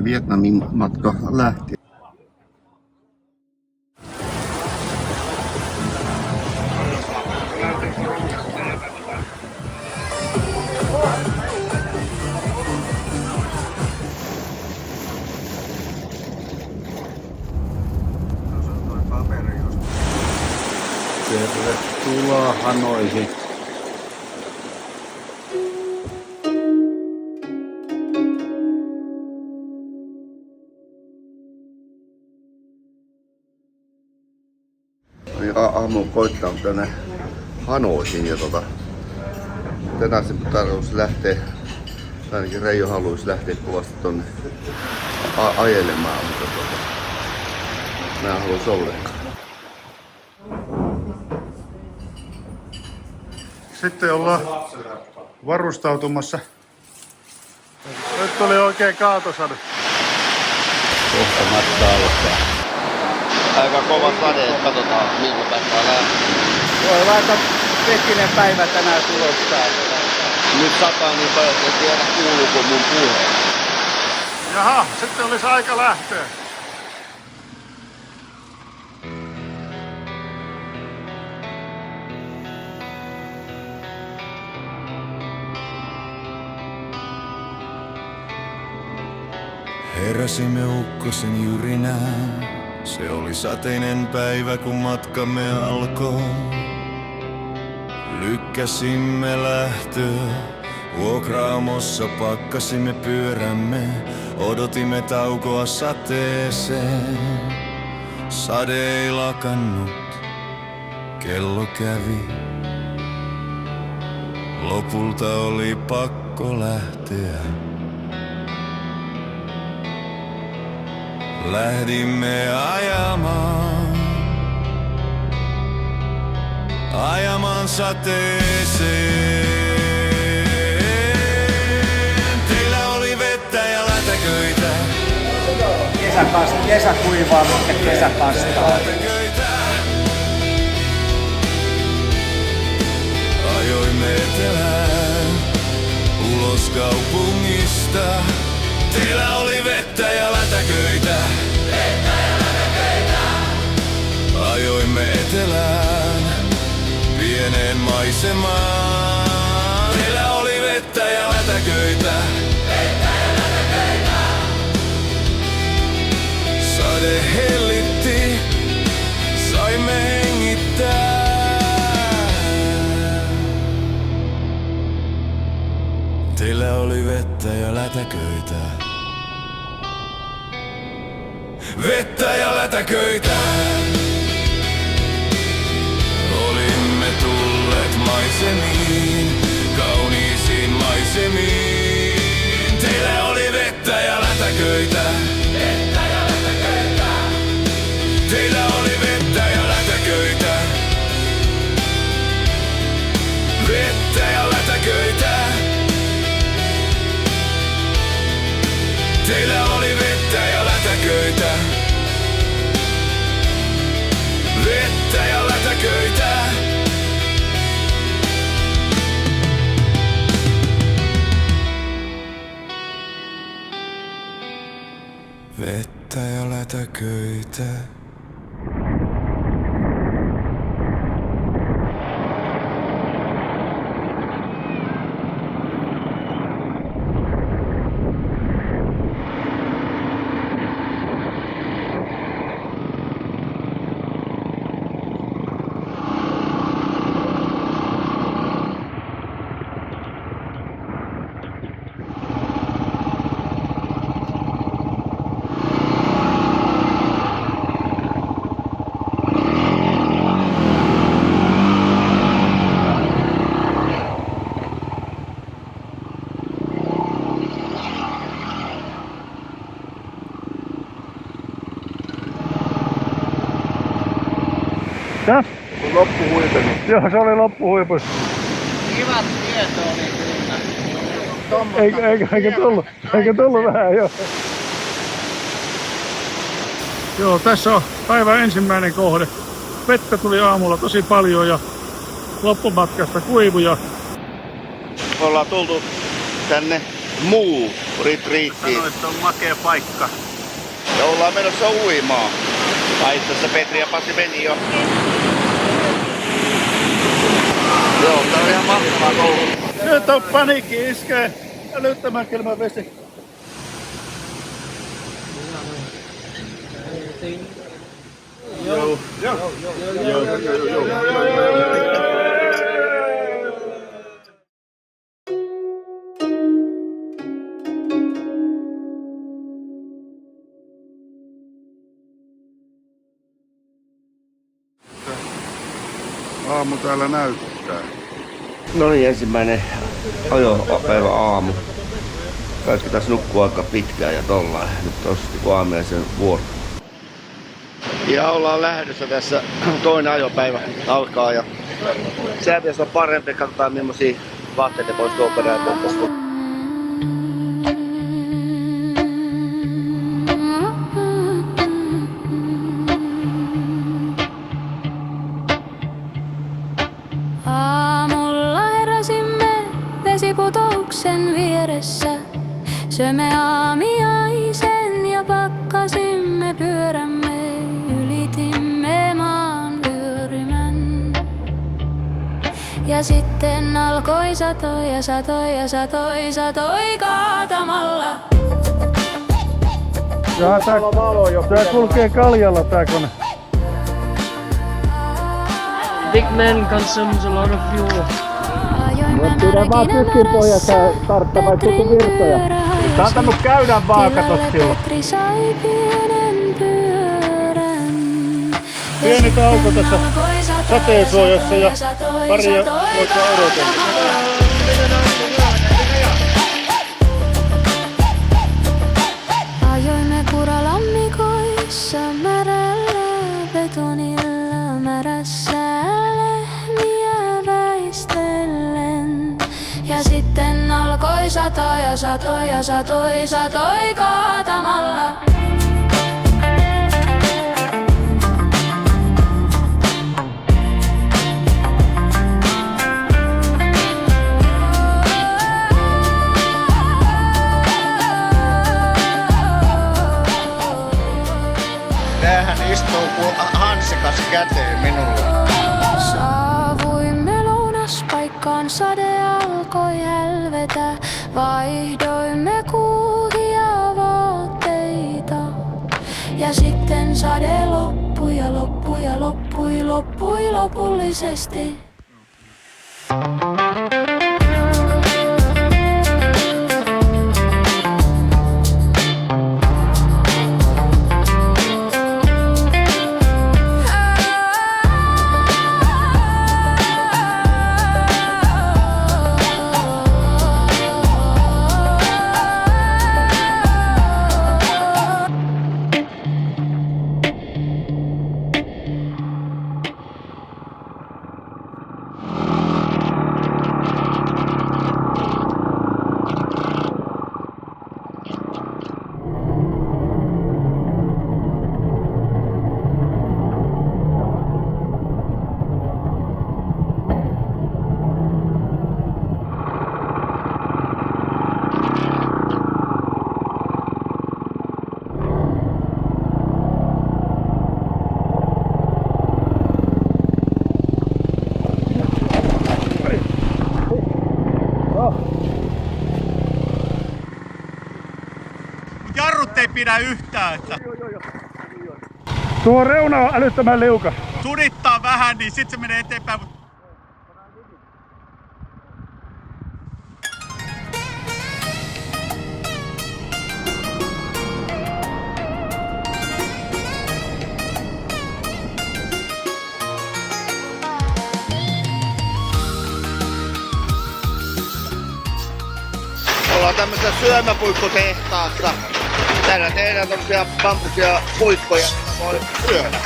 Vietnamin matka lähti. Tervetuloa Hanoihin. Aamu koittaa tänne Hanoihin ja tänään se tarvitsisi lähteä, ainakin Reijo haluaisi lähteä kovasti tonne ajelemaan, mutta mä en haluaisi ollenkaan. Sitten ollaan varustautumassa. Nyt tuli oikein kaatosade. Kohta matkaa alkaa. Aika kova sade, että katsotaan milloin päästään lähtemään. Voi olla aika tekninen päivä tänään tulossa. Nyt sataa niin paljon, että ei tiedä kuuluuko mun puhe. Jaha, sitten olisi aika lähteä. Heräsimme ukkosen jyrinään. Se oli sateinen päivä, kun matkamme alkoi. Lykkäsimme lähtöä. Vuokraamossa pakkasimme pyörämme. Odotimme taukoa sateeseen. Sade ei lakannut. Kello kävi. Lopulta oli pakko lähteä. Lähdimme ajamaan sateeseen. Teillä oli vettä ja lätäköitä. Kesä kuivaa, mutta kesä pastaa. Ajoimme etelään ulos kaupungista. Teillä oli vettä ja lätäköitä. Ajoimme etelään, pieneen maisemaan. Teillä oli vettä ja lätäköitä. Sade hellitti, saimme hengittää. Teillä oli vettä ja lätäköitä. Vettä ja lätäköitä. Olimme tulleet maisemiin, kauniisiin maisemiin. Teillä oli vettä ja lätäköitä. Vettä ja lätäköitä. Teillä oli vettä ja lätäköitä. Vettä ja lätäköitä. Teillä oli vettä ja lätäköitä. Vettä ja lätäköitä. Vettä ja lätäköitä. Tää? Loppuhuipennus. Joo, se oli loppuhuipus. Kivat tieto oli kyllä. Eikä tullut vähän jo. Joo, tässä on päivän ensimmäinen kohde. Vettä tuli aamulla tosi paljon ja loppumatkasta kuivuja. Me ollaan tultu tänne muu retriittiin. Sanoit, että on makea paikka. Ja ollaan menossa uimaan. Tai itse asiassa Petri ja Pasi meni jo. Joo, tää on ihan mahtavaa koulu. Nyt on paniikki iskee. Älyttömän kylmä vesi. Joo. Aamu täällä näyttää. No niin, ensimmäinen ajopäivä aamu. Kaikki tässä nukkuu aika pitkään ja tollain. Nyt on sitten aamiaisen vuoro. Ja ollaan lähdössä tässä. Toinen ajopäivä alkaa ja sääviässä on parempi. Katsotaan millaisia vaatteita pois tuon perään tästä. Aamulla heräsimme vesiputouksen vieressä. Söimme aamiaisen ja pakkasimme pyörämme. Ylitimme maan vyörymän. Ja sitten alkoi satoi ja satoi ja satoi, satoi kaatamalla. Tää kulkee kaljalla tää kone. Big man consumes a lot of fuel. Pidä vaan tykkin pojat tarttamaan tutu virtoja. Tää on tannut käydä vaan, katot silloin. Petri sai pienen pyörän. Pieni tauko tässä sateensuojassa ja paria voidaan odotella. Ajoimme kuralammikoissa märällä betonilla märässä lehmiä väistellen. Ja sitten alkoi satoa ja satoi ja satoi, satoi kaatamalla. Näähän istuu kuin hansikas käteen minulle. Saavuimme lounaspaikkaan, sade alkoi hälvetä. Vaihdoimme kuuhia vaatteita. Ja sitten sade loppui ja loppui ja loppui, loppui lopullisesti. Jarrut ei pidä yhtään, että... Tuo reuna on älyttömän liukas. Sunittaa vähän, niin sit se menee eteenpäin. Ollaan tämmöisessä syömäpuikkutehtaassa. Täällä tehdään tommosia bambusia puikkoja, mitä voi syödä.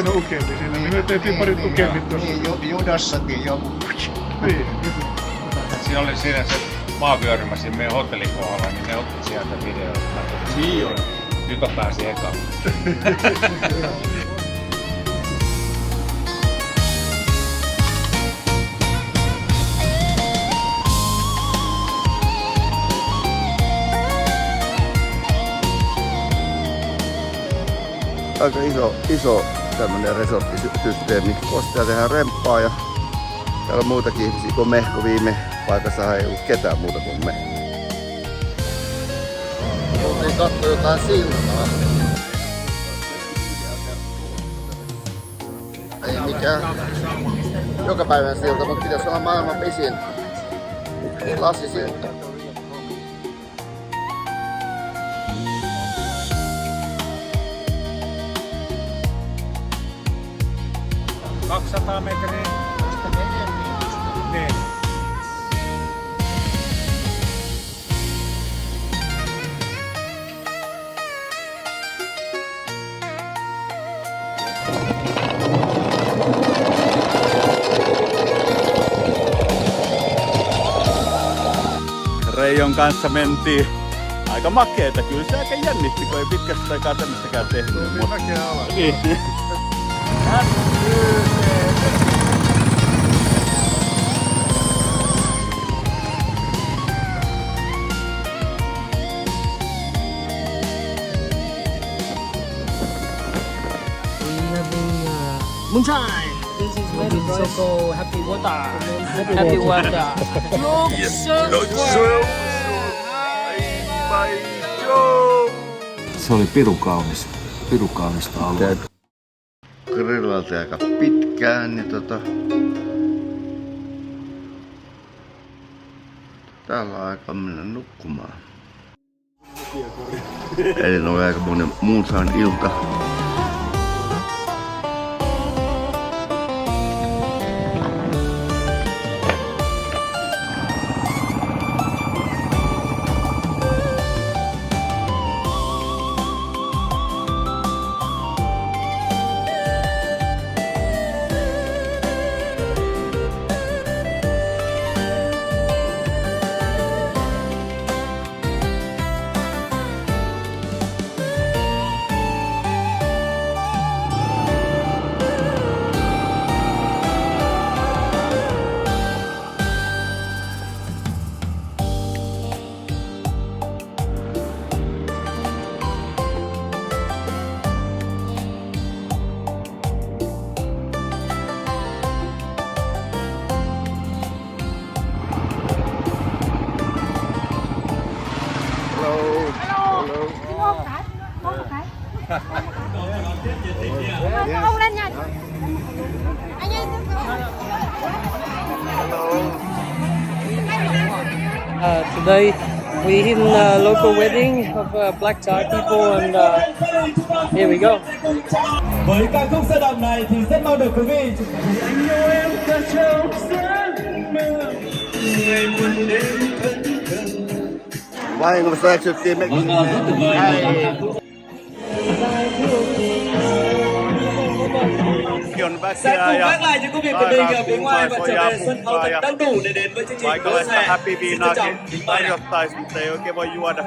hieno ukelli siinä, niin me tehtiin parit ukellit tuossa. Judossakin joku. Niin. Siinä oli siinä se maavyörymä siinä meidän hotellin kohdalla, niin ne otti sieltä videoita. Niin on. Jyto pääsi ekaan. Aika iso tämmönen resorttisysteemi. Kostea tehdään remppaa ja täällä on muitakin ihmisiä kuin me, kun viime paikassa ei ollut ketään muuta kuin me. Oltiin katsoa jotain siltaa. Ei mikään joka päivän silta, mutta pitäisi olla maailman pisin lasisilta. 200 metriä. Niin. Reijon kanssa mentiin. Aika makeeta, kyllä se aika jännitti, kun ei pitkästä aikaa tämmöstäkään tehnyt. Niin mäkeä alas. Niin. Moonshine! This is very so happy water. Happy water. Look so Se oli pirun kaunista aluetta. Grillalta aika pitkään, niin täällä on aika mennä nukkumaan. Eli oli aika monen Moonshine ilta. Ông lên nha. Anh ơi. Today we in a local wedding of black tie people and here we go. Với ca khúc sơ động này thì rất mong được quý vị anh yêu em cả trong giấc mơ ngày buồn đêm thân thân. Vahingossa eksyttiin mekin. On väkeä Sẽ cùng ja gác lại những công việc của mình ở phía ngoài và trở về sân khấu thật đông đủ để đến với chương trình Close paikallista Hè. happy Xin trân viinaakin trọng kính mời ạ. tarjottaisi, mutta ei oikein voi juoda.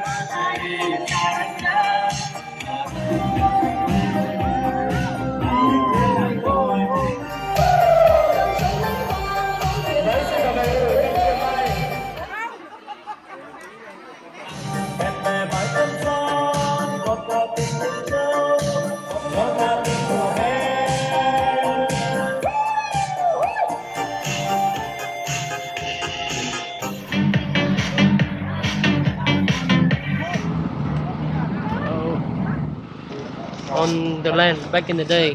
On the land back in the day.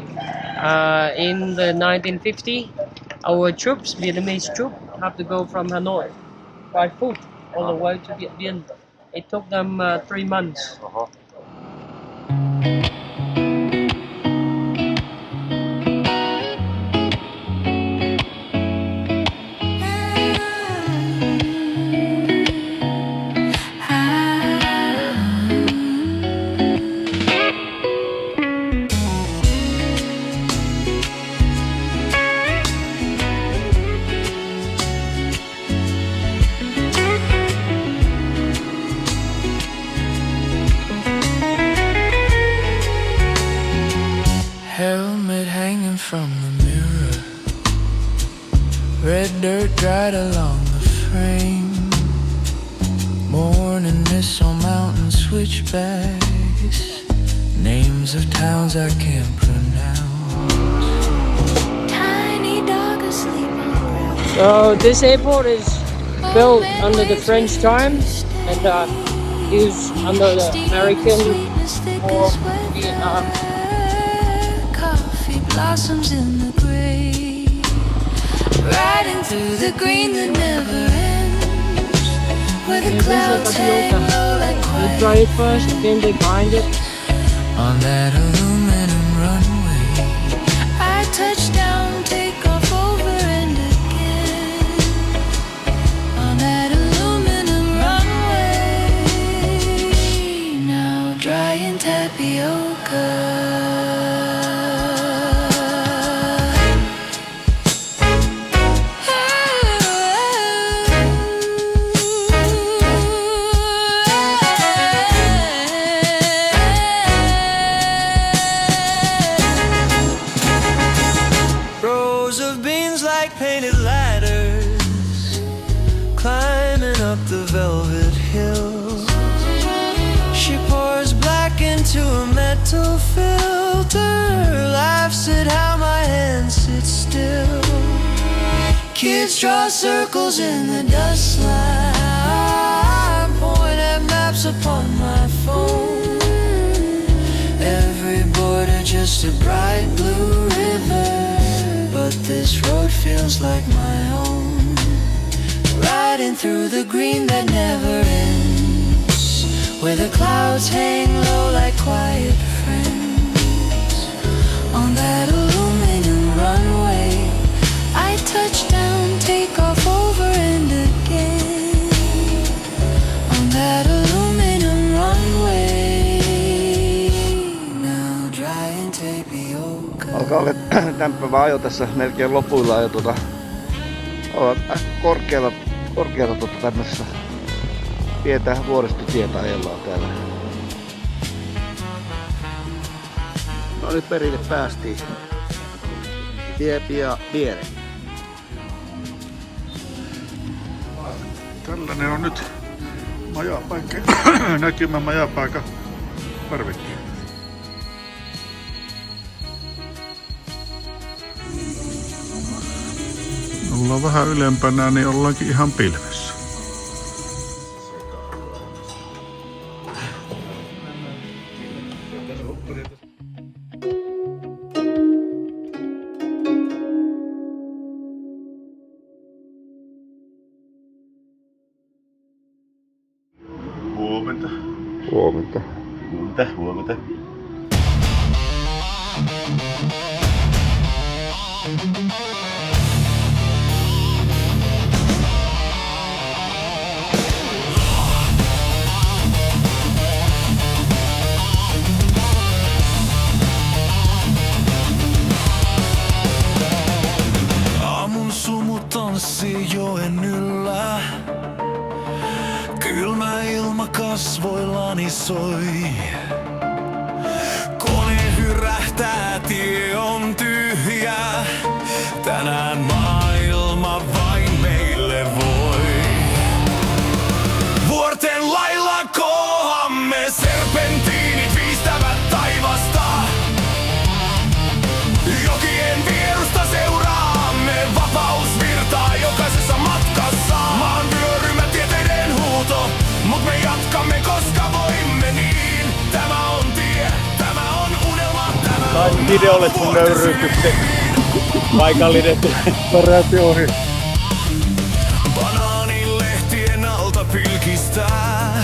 In the 1950, our troops, Vietnamese troops, have to go from Hanoi by foot all the way to Viet Viễn. It took them 3 months. red dirt dried along the frame. Morning mist on mountain switchbacks, names of towns I can't pronounce. Tiny dog asleep on ground. So this airport is built under the French times and used under the American or Vietnam. Coffee blossoms in the gray, riding through the green that never ends, where the clouds hang low like quiet. They try it first, then they grind it. On that aluminum runway, I touch down, take off over and again. On that aluminum runway, now drying tapioca. Rows of beans like painted ladders, climbing up the velvet hills. She pours black into a metal filter, laughs at how my hands sit still. Kids draw circles in the dust line, point at maps upon my phone. Every border just a bright blue river, but this road feels like my own. Riding through the green that never ends, where the clouds hang low like quiet friends. On that aluminum runway, I touch down, take off over and again. On that aluminum runway, now drying tapioca. Alkaa olla tämppävä ajo tässä melkein lopuilla ja ollaan korkealla tämmöisessä pientä vuoristotietä ajellaan täällä. No nyt perille päästiin. Tie pian viereen. Tällainen on nyt majapaikka, näkymä majapaikan parvekkeella. Ollaan vähän ylempänä, niin ollaankin ihan pilvessä. Huomenta. Huomenta. Huomenta. Aamun sumu tanssii joen yllä. Kylmä ilma kasvoillani soi. Kone hyrähtää, tie on tyhjä. Tänään maailma vain meille voi. Vuorten lailla kohoamme, serpentiinit viistävät taivasta. Jokien vierusta seuraamme, vapaus virtaa jokaisessa matkassa. Maan vyörymä tieteiden huuto, mut me jatkamme koska voimme niin. Tämä on tie, tämä on unelma, tämä on videolle sun nöyryytykset. Paikallinen Paräti ohi. Banaanilehtien alta pilkistää.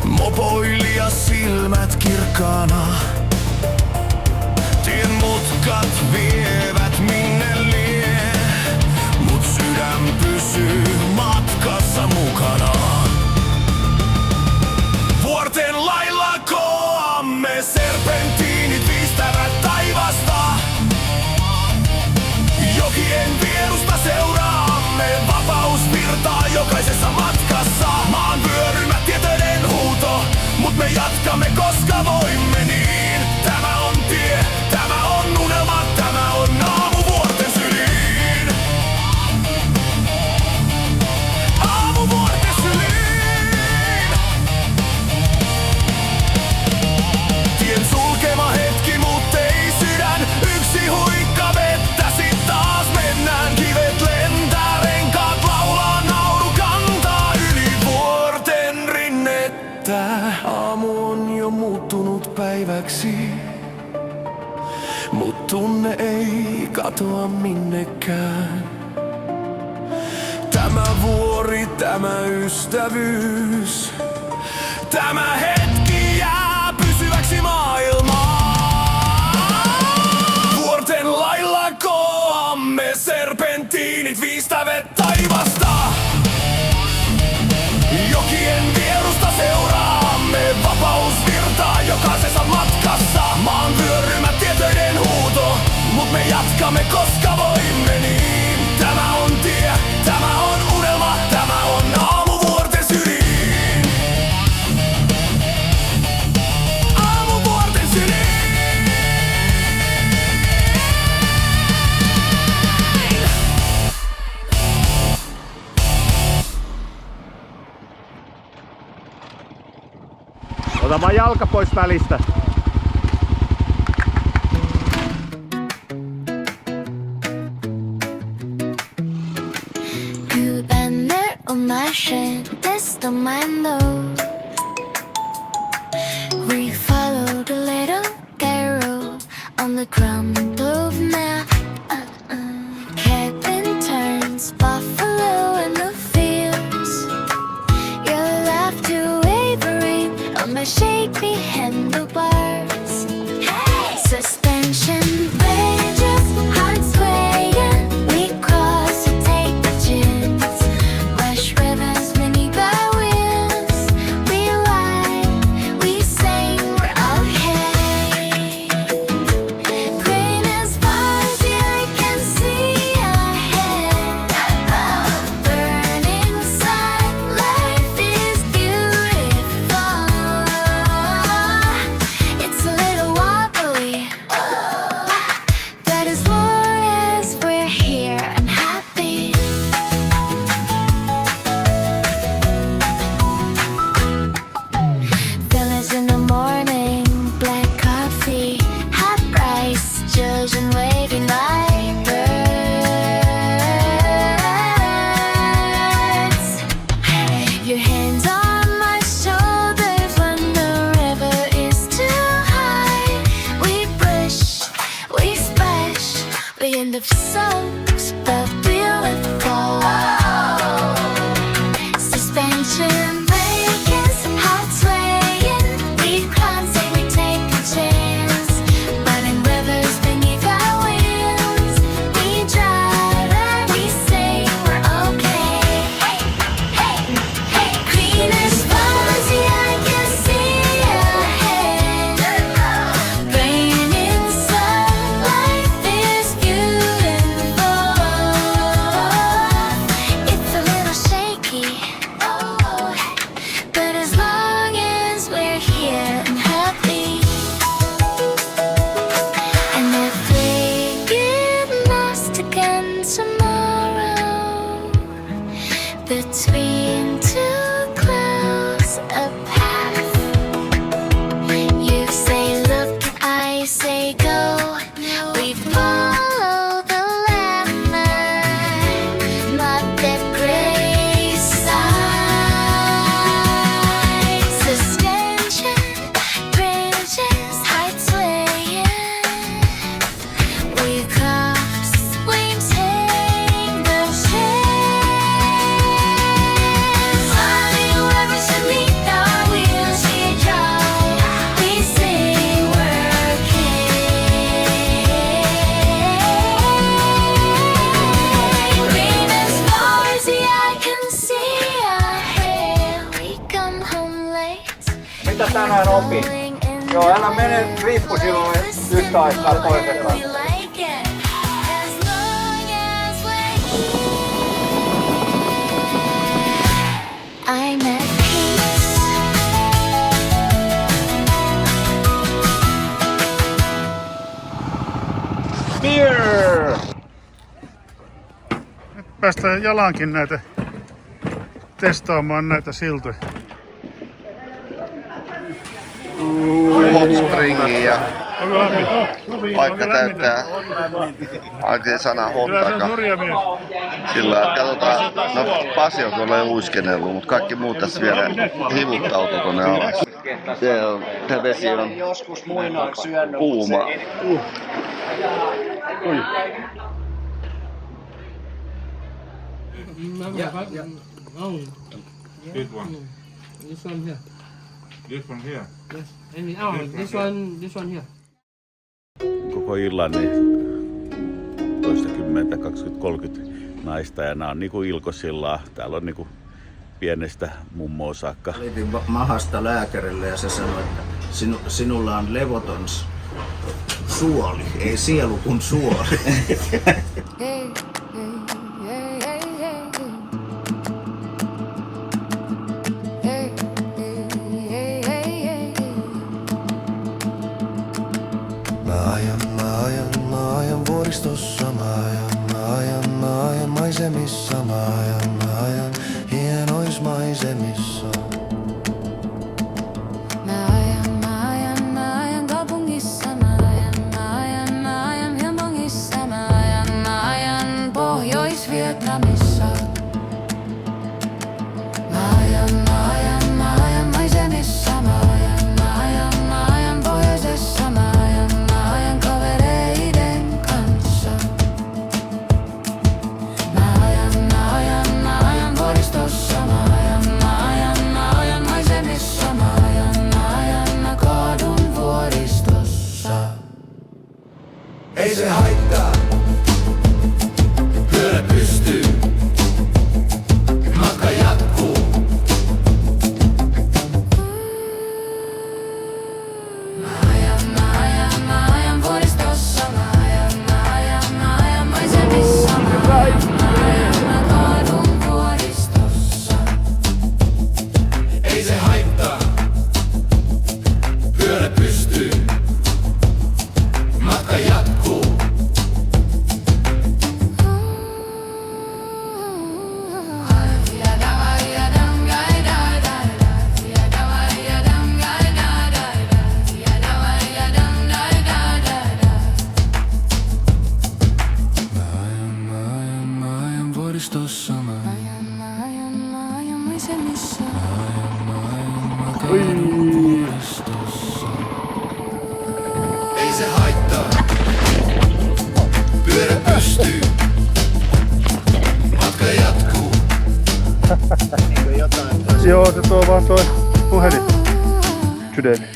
Mopoilija silmät kirkkaana. Tien mutkat vievät minne lie, mut sydän pysyy matkassa mukana. Vuorten lailla koamme, serpentiinit viistävät taivasta. Jokien vierusta seuraamme, vapaus virtaa jokaisessa matkassa. Maan vyörymä tieteiden huuto, mut me jatkamme koska voimme niin. Tämä on tie, tämä on unelma, tämä on aamu vuorten syliin. katoa minnekään. Tämä vuori, tämä ystävyys, tämä hetki jää pysyväksi maailmaan. Vuorten lailla koamme serpentiinit viistävät taivasta. Jokien vierusta seuraamme vapausvirtaa jokaisessa matkassa. Maan vyörymä tietoiden huuto, mut me jatkamme koska voimme niin. Tämä on tie, tämä on unelma, tämä on aamuvuorten sydin. Aamuvuorten sydin. Ota vaan jalka pois välistä. 그반을 오마신 테스트 만도 We followed a little arrow on the ground of map. Cabin turns buffalo in the fields. Your laughter wavering on my shaky handlebars. Suspension bridges, hearts swaying. We cross to take the chance. Rush rivers beneath our wheels. We lie, we sing, we're okay. Green as far as the eye can see ahead. Burning sun, life is beautiful. It's a little wobbly, but as long as we're here, I'm happy. Village in the morning, black coffee, hot rice, judge and wavy like birds. Your hands on my shoulders when the river is too high. We brush, we splash, we end up soaked, but beautiful. Suspension breakers, heart swaying. We can't say we take a chance. Running rivers beneath our wheels. We drive and we say we're okay. Green as far as the eye can see ahead. Rain in sun, life is beautiful. It's a little shaky, but as long as we're here, I'm happy. And if we get lost again tomorrow, between two clouds, a path. You say look, I say go. We follow the landmark, not the gray side. Suspension bridges, hearts swaying. We cross, we take the chance. Running rivers beneath our wheels, we drive, we sing, we're okay. Green as far as the eye can see ahead. We come home late. Mitä tänään opit? Joo, älä mene riippusilla yhtä aikaa toisen kanssa. I'm at peace. Beer! Nyt päästään jalankin näitä testaamaan näitä siltoja. Hot springi ja Onko lämmin? vaikka täyttää ainakin sana hottaka. Sillä että katsotaan, no Pasi on tuolla jo uiskennellut, mutta kaikki muut tässä vielä hivuttautuu tonne alas. Tää vesi on Joskus muinoin syönyt. kuuma. This one. This one here. This one here. Yes. This one here. Koko illan niin toistakymmentä, 20-30 naista ja nämä on niinku Ilkosilla. Täällä on niinku pienestä mummoa saakka. Liitin mahasta lääkärille ja se sanoi, että sinulla on levoton suoli, ei sielu kun suoli. Mä ajan vuoristossa, mä ajan maisemissa, mä ajan hienois maisemissa. Mä ajan kaupungissa, mä ajan Hambongissa, mä ajan Pohjois-Vietnamissa. Mä ajan maisemissa, mä ajan pohjoisessa, mä ajan kavereiden kanssa. Mä ajan vuoristossa, mä ajan maisemissa, mä ajan kaadun vuoristossa. Ei se haittaa, pyörä pystyy, matka jatkuu. Mä ajan vuoristossa, mä ajan maisemissa, mä ajan kaadun vuoristossa. Ei se haittaa, pyörä pystyy, matka jatkuu. Mä ajan vuoristossa, mä ajan maisemissa. vuoristossa. Ei se haittaa, pyörä pystyy, matka jatkuu. Joo, se tuo vaan toi puhelin sydämi.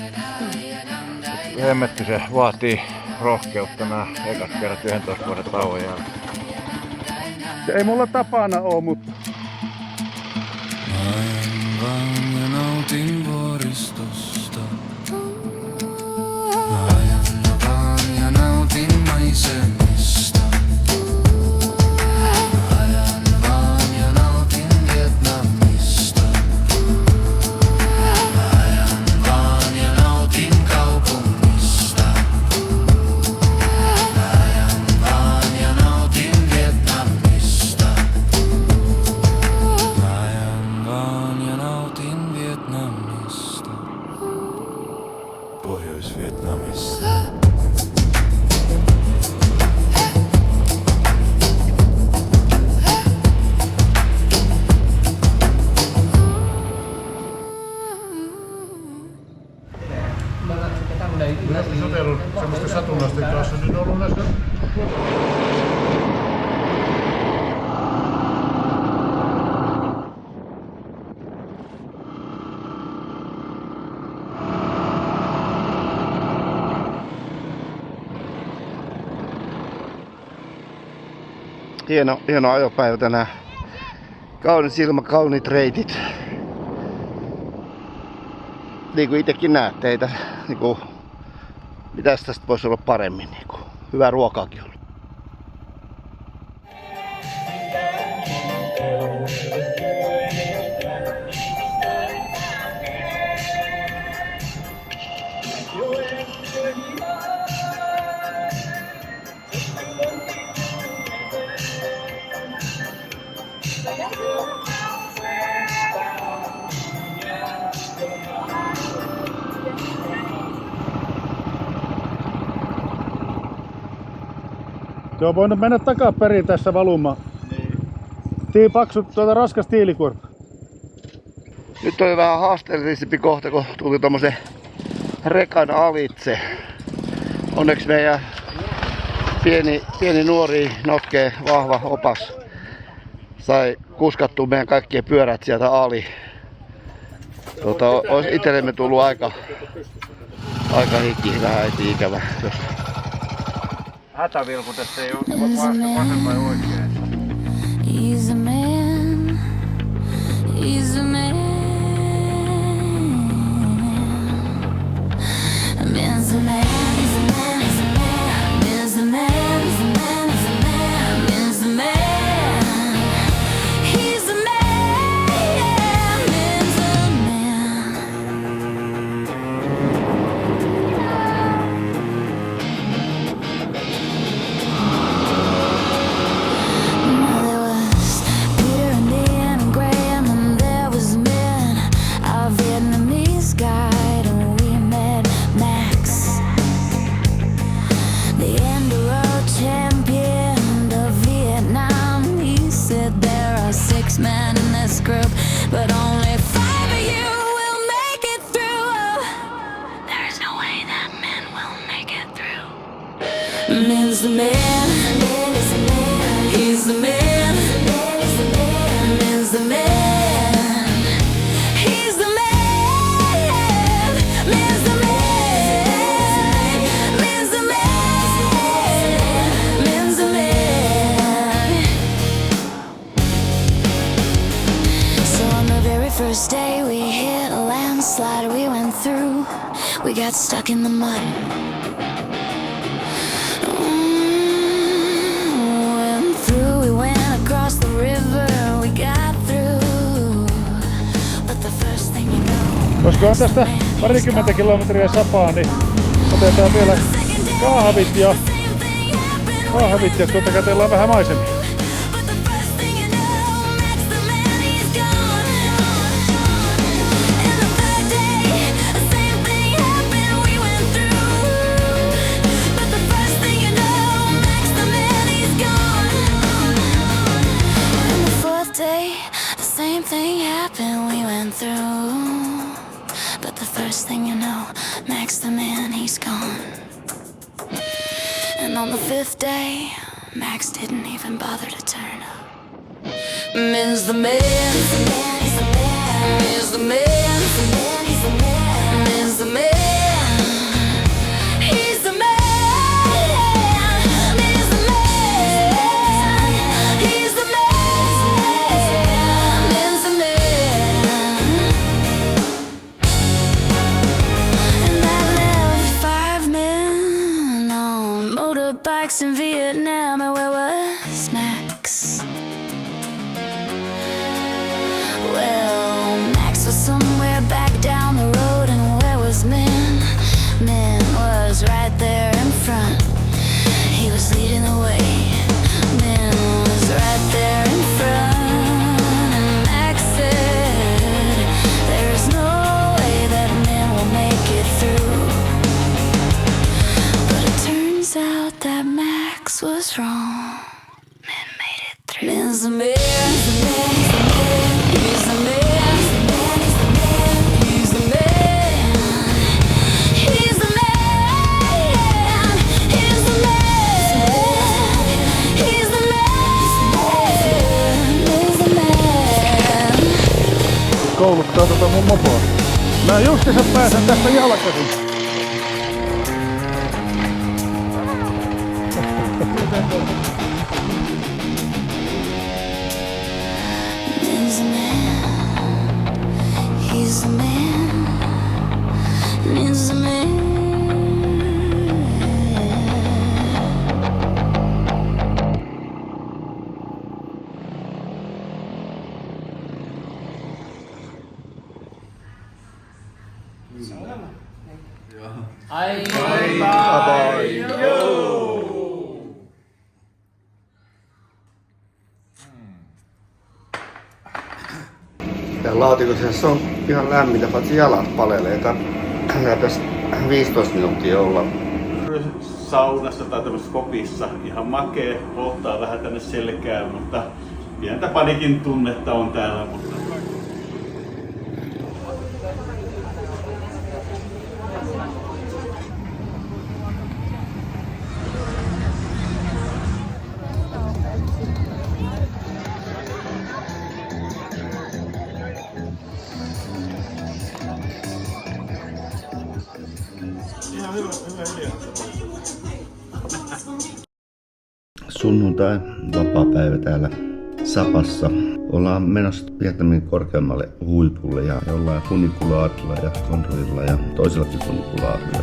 Hemmetti, se vaatii rohkeutta nää ekat kerrat 11 vuoden tauon jälkeen. Ei mulla tapana oo, mutta Vaan ja nautin vuoristosta. Mä ajan vaan ja nautin maisemista. Mä ajan vaan ja nautin Vietnamista. Mä ajan vaan ja nautin kaupungista. Mä ajan vaan ja nautin Vietnamista. Mä ajan vaan ja nautin Vietnamista. Pohjois-Vietnamista. näistä sotelun semmoista satunnaisten kanssa, niin on ollut näistä Hieno ajopäivä tänään. Kaunis ilma, kauniit reitit. Niin kuin itsekin näette, ei tässä, niinku, mitäs tästä voisi olla paremmin. Niinku. Hyvää ruokaakin on. Joo, voinut mennä takaperin tässä valumaan. Paksu, raskas tiilikuorma. Nyt oli vähän haasteellisempi kohta, kun tuli tommosen rekan alitse. Onneksi meidän Pieni nuori, notkee, vahva opas sai kuskattua meidän kaikkien pyörät sieltä ali. Olisi itsellemme tullut aika hiki, vähän ikävä. Hätävilkut, ettei ole vasen vai oikein. He's a man. He's a man. A man's a man. He's a man. He's a man. Man's a man. He's a man. He's a man. Man's a man. He's a man. Man's a man. There was Peter and Dan and Graham, and there was men, a Vietnamese guide, and we met Max, the Enduro champion of Vietnam. He said there are 6 men in this group, but only 5 of you will make it through. There's no way that men will make it through. Men's the man. He's the man. Men's the man. He's the man. Men's the man. Men's the man. Men's the man. So on the very first day we hit a landslide, we went through, we got stuck in the mud. Went through, we went across the river, we got through. But the first thing you know, Koska on tästä parikymmentä kilometriä sapaa, niin otetaan vielä kahvit ja tuota katsellaan vähän maisemia. But the first thing you know, Max the man, he's gone. And on the 5th day, Max didn't even bother to turn up. Men's the man. He's the man. He's the man. He's the man. He's the man. He's the man. Men's the man. He's the man. Men's the man. He's the man. Men's the man. And I left 5 men on motorbikes in Vietnam, and where was Max? Well, Max was somewhere back down the road, and where was Min? Min was right there in front. He was leading the way. Min was right there in front, and Max said, "There's no way that Min will make it through." But it turns out that Max was wrong. Min made it through. Min's the man. He's the man. He's the man. He's the man. He's the man. He's the man. He's the man. He's the man. Kouluttaa mun mopoa. Mä justiinsa pääsen tästä jalkaisin. He's the man. He's the man. He's the man. Tää laatikossa on ihan lämmintä, paitsi jalat palelee. Tää tässä 15 minuuttia olla. Saunassa tai tämmöisessä kopissa ihan makea, polttaa vähän tänne selkään, mutta pientä panikin tunnetta on täällä. Mutta Sunnuntai, vapaapäivä täällä Sapassa. Ollaan menossa Vietnamin korkeammalle huipulle ja ollaan funikulaarilla ja konroilla ja toisellakin funikulaarilla.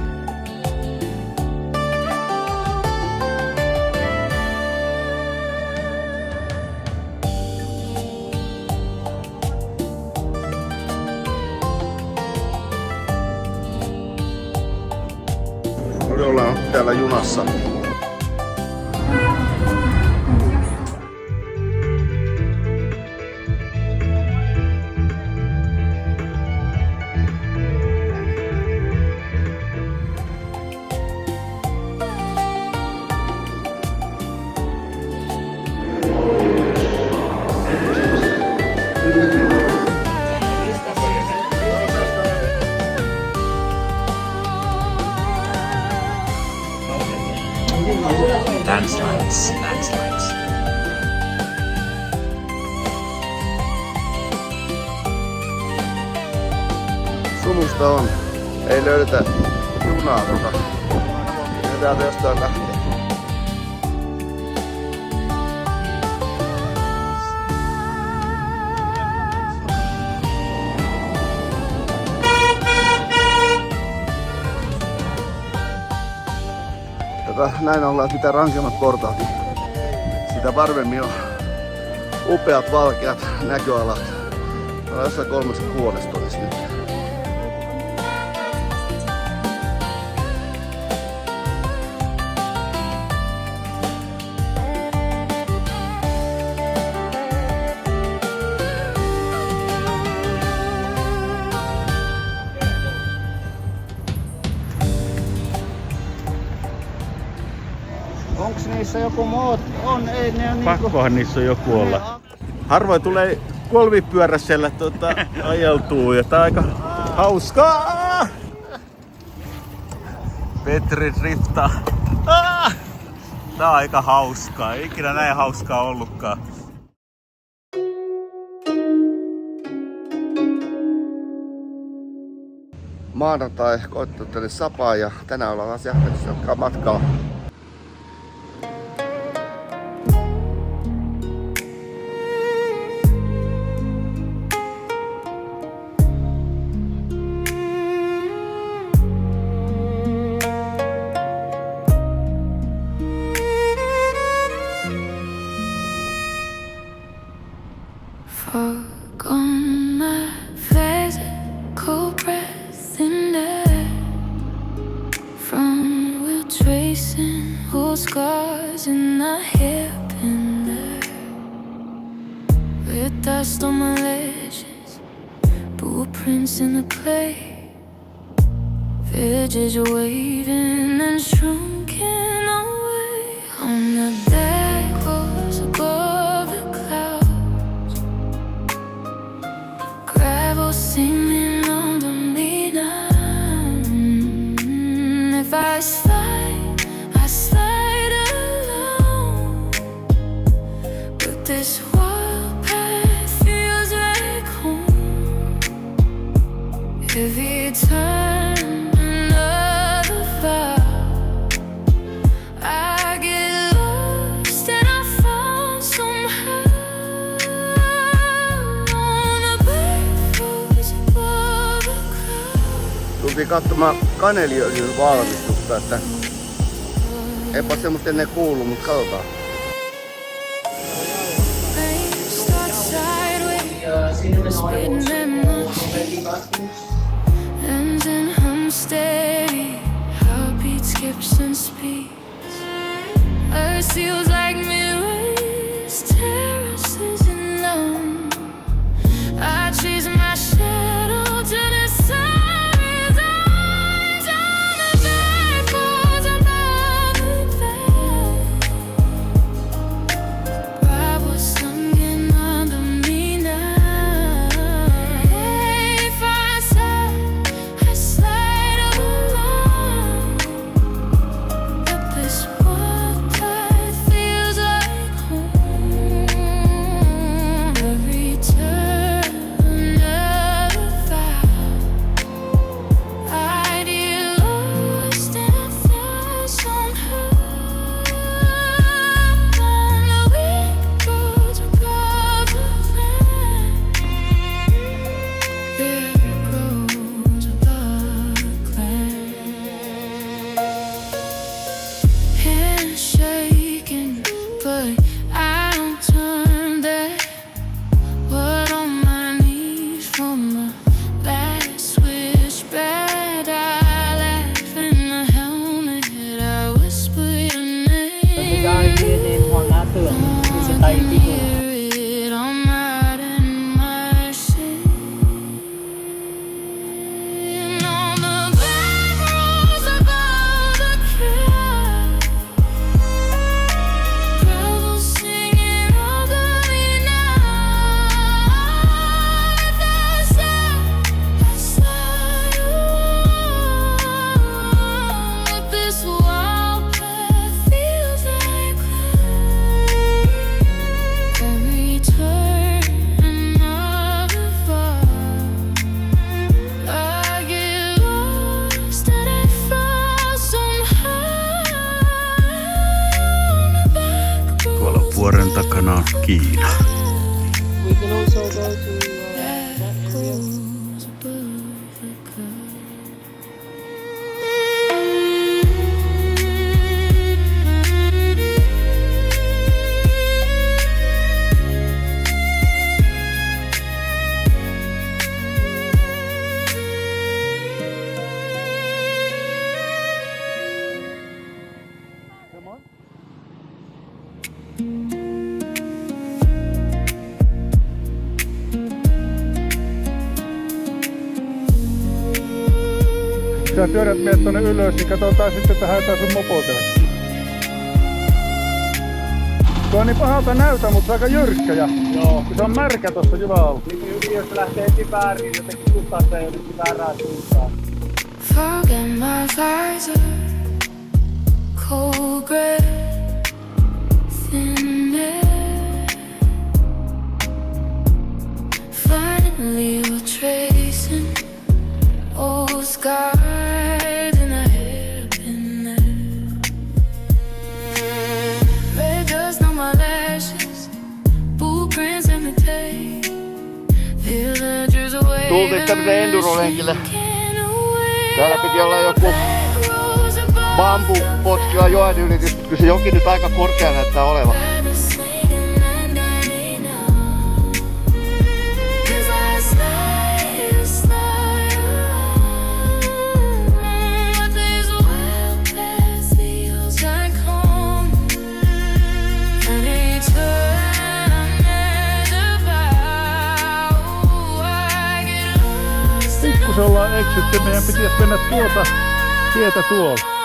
Ollaan täällä junassa. Landslides. Sumusta on. Ei löydetä junaa ja täältä jostain lähtee. Näin ollaan, mitä rankemmat portaat, niin sitä varmemmin on upeat valkeat näköalat. Ollaan jossain 3 vuodestodessa nyt. Onks niissä joku moot? On, ei ne on Pakkohan niissä on joku olla. Harvoin tulee kolmipyöräisellä ajeltuu ja tää on aika hauskaa. Petri driftaa. Tää on aika hauskaa. Ei ikinä näin hauskaa ollutkaan. Maanantai koittanut tänne Sapaan ja tänään ollaan asiakkaissa, jotka on matkaa. Fog on my physical breath in there. Front wheel tracing old scars in the hip and there. With dust on my lashes, blueprints in the clay. Villages waving and shrunken away on the deck was above the clouds. Gravel singing under me now. If I slide alone. But this wild path feels like home. Every time another vow, I get lost and I fall somehow. Tultiin katsomaan kaneliöljyn valmistusta, että eipä semmoista ennen kuulu, mutta katsotaan. And then unsteady, heartbeat skips and speeds. Earth feels like mirrors, terraces and love. I chase my shadow to the sun. Kiina. We can also go to that area. Sä työnnät meidät tonne ylös, niin katsotaan sitten, että haetaan sun mopo täältä. Tuo on niin pahalta näytä, mutta se on aika jyrkkä ja joo, se on märkä tossa jyvän alla. Niin jos se lähtee heti väärin, jotenkin suuntaan se jotenkin väärään suuntaan. Forget my visor, cold gray, thin air. Finally we're tracing old scars in a hairpin there. Red dust on my lashes, boot prints imitate. Villagers away. Tultiin tämmösen endurolenkille. Täällä piti olla joku bambupotkila joen ylitys, mutta kyllä se joki nyt aika korkea näyttää olevan. Pikkusen ollaan eksytty, meidän pitäisi mennä tuota tietä tuolla.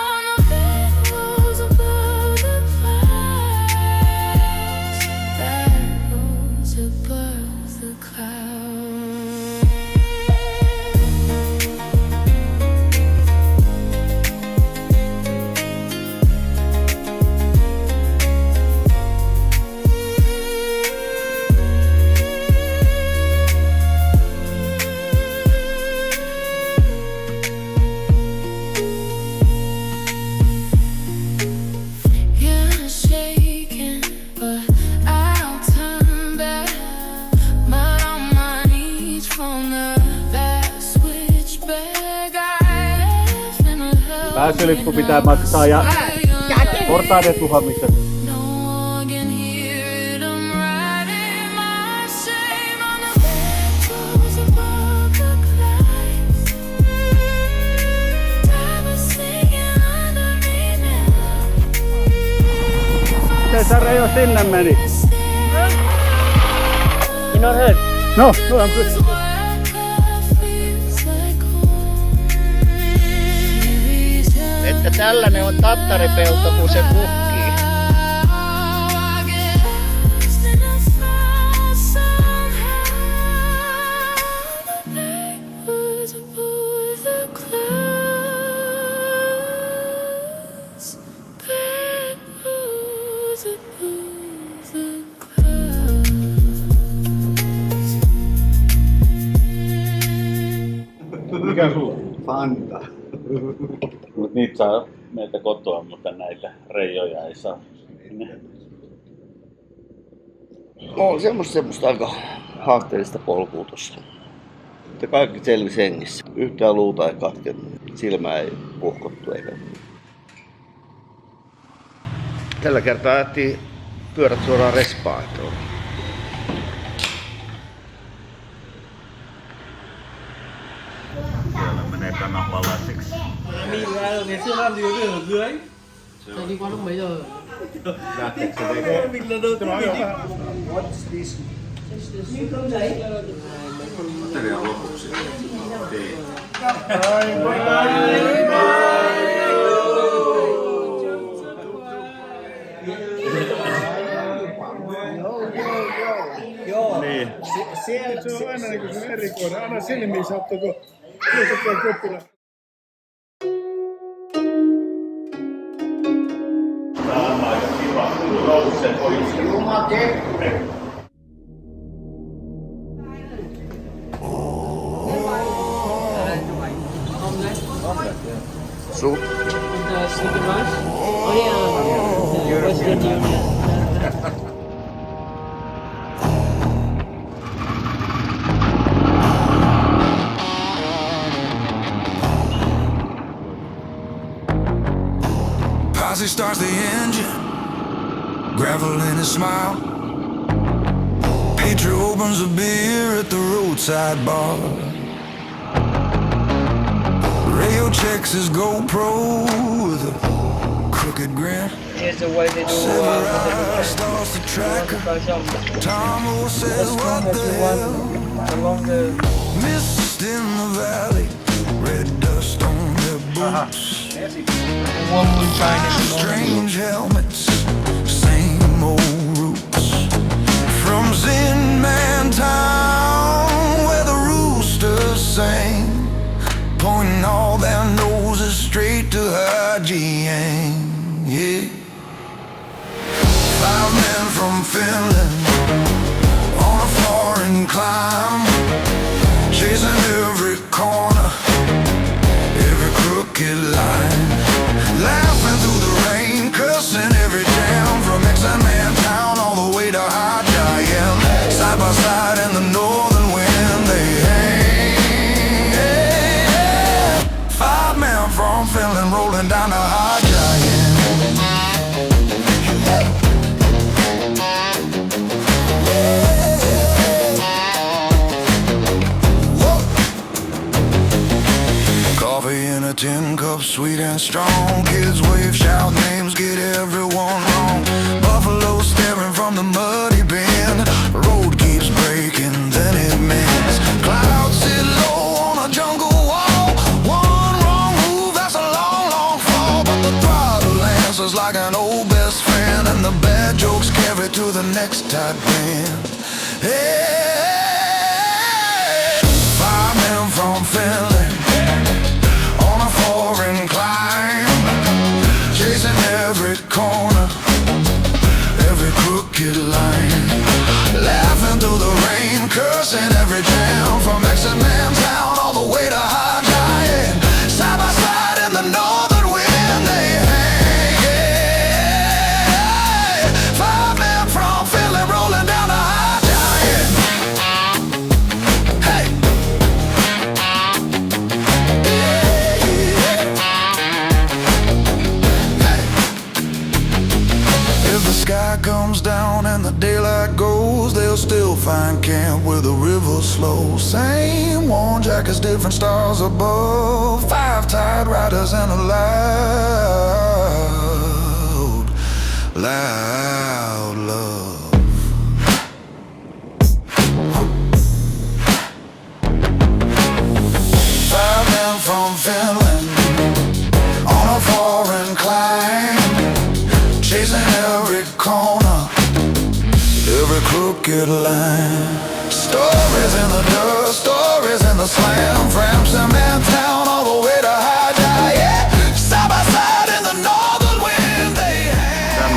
Pääsylippu pitää maksaa ja portaiden tuhoamista. Miten sä Reijo sinne meni? You're not hurt? No, I'm good. Että tällainen on tattaripelto, kun se kukkii. Mikä sulla? Fanta. Mut niitä saa meiltä kotoa, mutta näitä reijoja ei saa. On semmoista aika haasteellista polkua tossa. Mutta kaikki selvisi hengissä. Yhtään luuta ei katkennut. Silmä ei puhkottu eikä. Tällä kertaa ajettiin pyörät suoraan respaan. Siellä menee kananpalasiksi. Đi ra rồi ngày xưa làm gì ở dưới. Rồi đi qua lúc mấy giờ? Mình là đâu có What's this? Materiaan lopuksi. Niin. Se on aina niin kuin erikoinen. Aina silmiin sattuu, kun tietokään kuppila. Tää on aika kiva. Nousee pois. Juma keppe. Soup. The chicken rice? Oh yeah, the Western Union. he starts the engine, gravel in his smile. Patriot opens a beer at the roadside bar. Rayo checks his GoPro with a crooked grin. Here's the way they do Starts the tracker. Tom says, what the hell? along the Mist in the valley, red dust on their boots. one will find it. Strange helmets, same old roots. From Zen Man Town, where the roosters sing, pointing all their noses straight to Hajiang. Yeah. 5 men from Finland on a foreign climb, chasing every corner, every crooked line, laughing through the rain, cursing every town, from X-Man Town all the way to Hajiang. Side by side in the northern wind they hang. 5 men from Finland rolling down to Hajiang. Coffee in a tin cup, sweet and strong. Kids wave, shout names, get everyone wrong. Buffalo staring from the muddy bend. Road keeps breaking, then it mends. Clouds sit low on a jungle wall. One wrong move, that's a long, long fall. But the throttle answers like an old best friend, and the bad jokes carry to the next tight bend. Hey, 5 men from Finland on a foreign climb, chasing every corner, every crooked line, laughing through the rain, cursing every jam, from X-Man Town all the way to Hajiang. Side by side in the northern wind they hang. 5 men from Finland rolling down to Hajiang. Hey. If the sky comes down and the daylight goes, they'll still find camp where the river slows. Same worn jackets, different stars above. 5 tide riders and a loud, loud love. Five men from Finland on a foreign climb, chasing every corner, every crooked line. Stories in the dust, stories in the slam, from X-Man Town all the way to Hajiang. Yeah. Side by side in the northern wind they hang.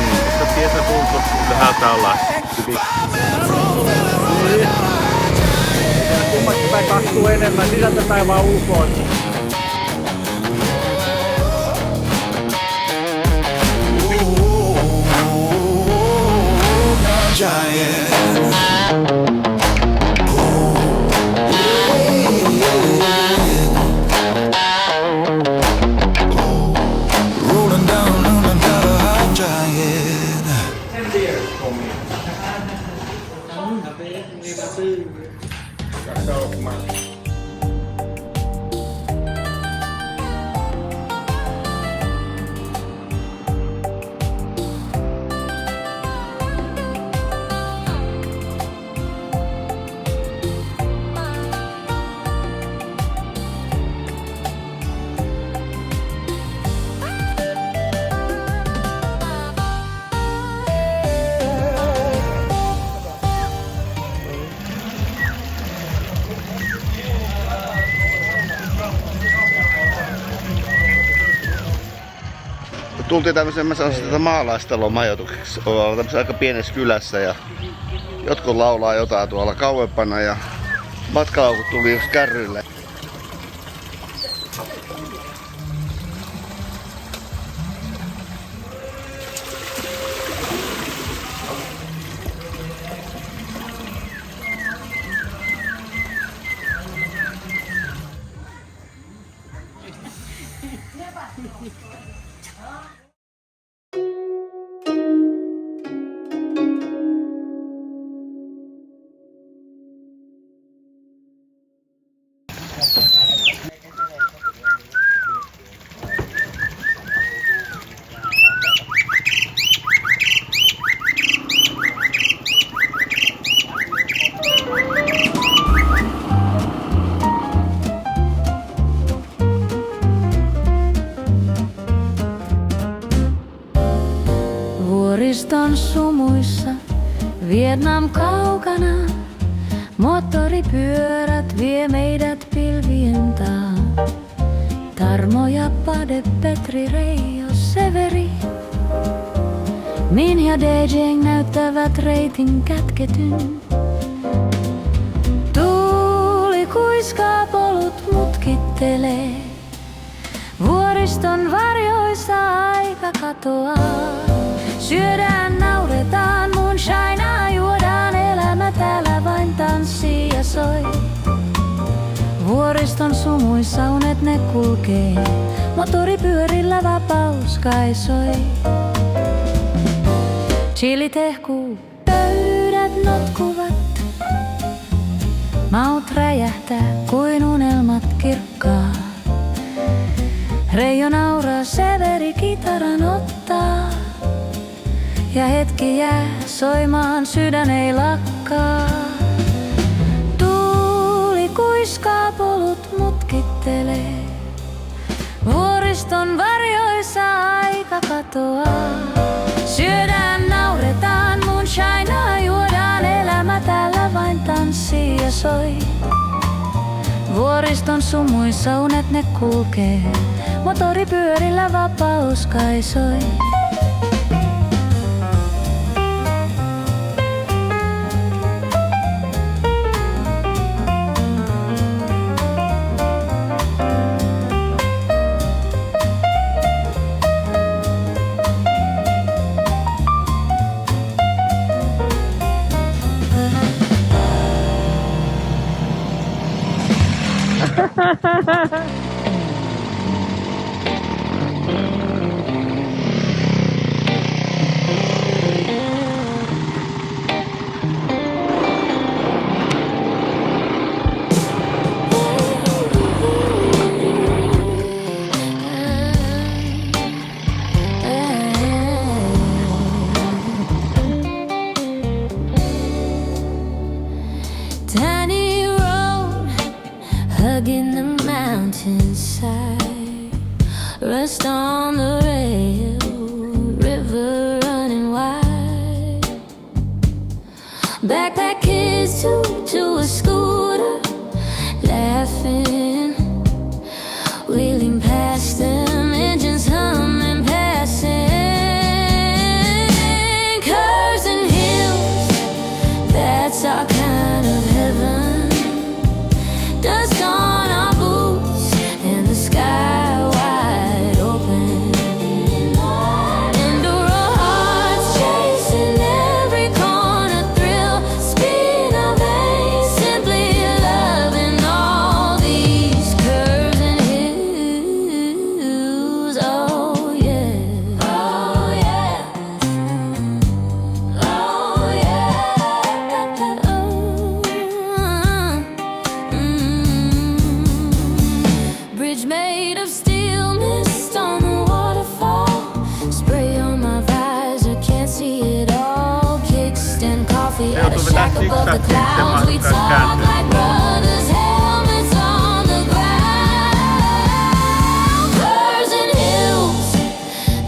Tietä tuntuu ylhäältä ollaan. Kummatkin päin kastuu enemmän, sisältäpäin vaan UFOon. Giant. Rolling down to Hajiang. Tultiin tämmöisen, mä sanoisin, tätä maalaistalon majoitukseksi. Ollaan tämmöisessä aika pienessä kylässä ja jotkut laulaa jotain tuolla kauempana ja matkalaukut tuli just kärrylle. Vuoriston sumuissa, Vietnam kaukana, moottoripyörät vie meidät pilvien taa. Tarmo ja Pade, Petri, Reijo, Severi, Min ja DJ näyttävät reitin kätketyn. Tuuli kuiskaa, polut mutkittelee, vuoriston varjoissa aika katoaa. Syödään, nauretaan, moonshinea juodaan, elämä täällä vain tanssii ja soi. Vuoriston sumuissa unet ne kulkee, moottoripyörillä vapaus kai soi. Chili tehkuu, pöydät notkuvat, maut räjähtää kuin unelmat kirkkaa. Reijo nauraa, Severi kitaran ottaa. Ja hetki jää soimaan, sydän ei lakkaa. Tuuli kuiskaa, polut mutkittelee, vuoriston varjoissa aika katoaa. Syödään, nauretaan, moonshinea juodaan, elämä täällä vain tanssii ja soi. Vuoriston sumuissa unet ne kulkee, moottoripyörillä vapaus kai soi. Tiny road, hugging the mountainside, rest on the rail, river running wide. Backpack kids to a scooter, laughing, wheeling past them, engines humming, passing. Curves and hills, that's our kind of heaven. Dust on our boots and the sky wide open. Enduro hearts chasing every corner thrill, speed of veins, simply loving all these curves and hills. Oh yeah, oh yeah, oh yeah, Bridge made of steel, mist on the waterfall, spray on my visor, can't see it all. Kickstand coffee at a shack above the clouds, we talk like brothers, helmets on the ground. Curves and hills,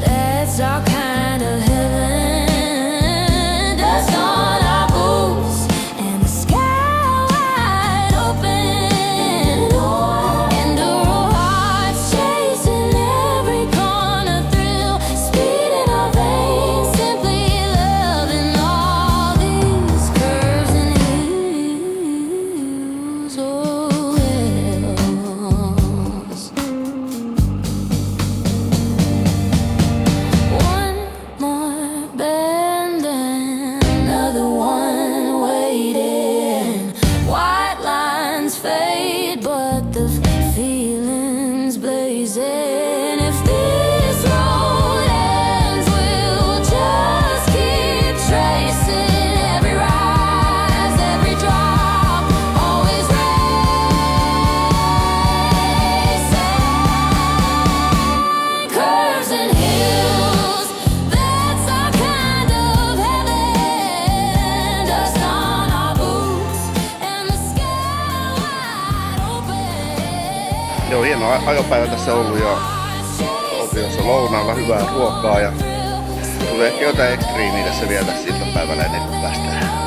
that's our kind of heaven. Dust on our boots and the sky wide open. Enduro hearts chasing every corner thrill, speed in our veins, simply loving all these curves and hills. on hieno ajopäivä tässä ollut ja oltiin jossa lounaalla hyvää ruokaa ja tulee ehkä jotain ekstriimiä tässä vielä tässä iltapäivällä ennen kuin päästään.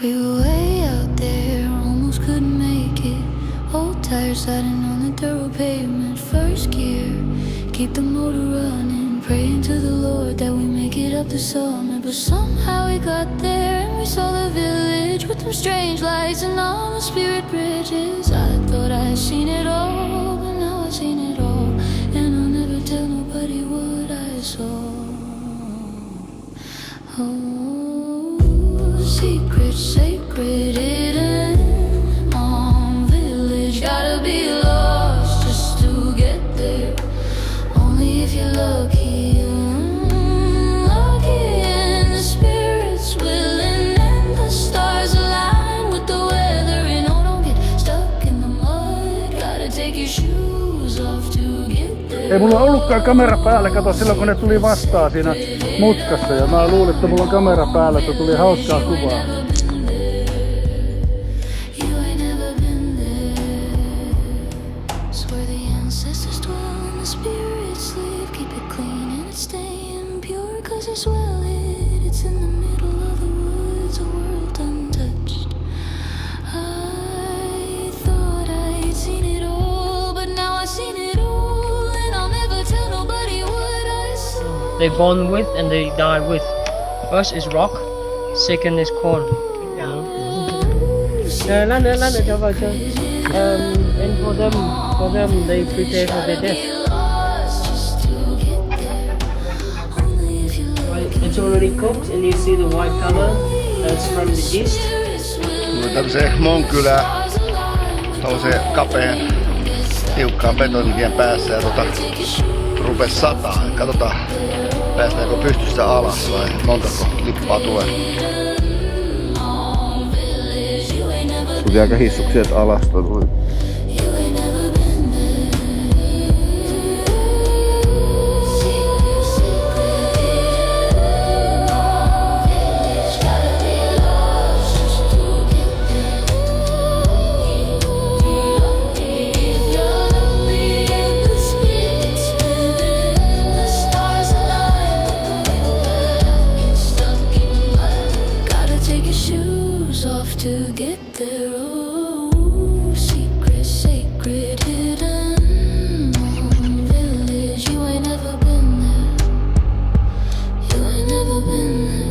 We were way out there, almost couldn't make it. Old tires sliding on the thorough pavement. First gear, keep the motor running. Praying to the Lord that we make it up the summit. But somehow we got there and we saw the village with them strange lights and all the spirit bridges. I thought I had seen it all, but now I've seen it all. And I'll never tell nobody what I saw. Oh, secret, sacred, hidden on village. Gotta be lost just to get there. Only if you're lucky, lucky, and the spirit's willing and the stars align with the weather. And oh, don't get stuck in the mud. Gotta take your shoes off to get there. Ei mulla ollutkaan kamera päällä, kato silloin kun ne tuli vastaan siinä mutkassa ja mä luulin, että mulla on kamera päällä, että tuli hauskaa kuvaa. They born with and they die with. First is rock, second is corn. Lăn cho vào chơi. And for them they prepare for their death. It's already cooked and you see the white color. That's from the yeast. Tämmöiseen Monkylään, tällaiseen kapeen, tiukkaan betonitien päässä ja rupes sataa. Katsotaan, päästäänkö pystystä alas vai montako lippaa tulee. Tuli aika hissuksia, että alasta tuli. To get there, oh, secret, sacred, hidden village. You ain't never been there. You ain't never been there.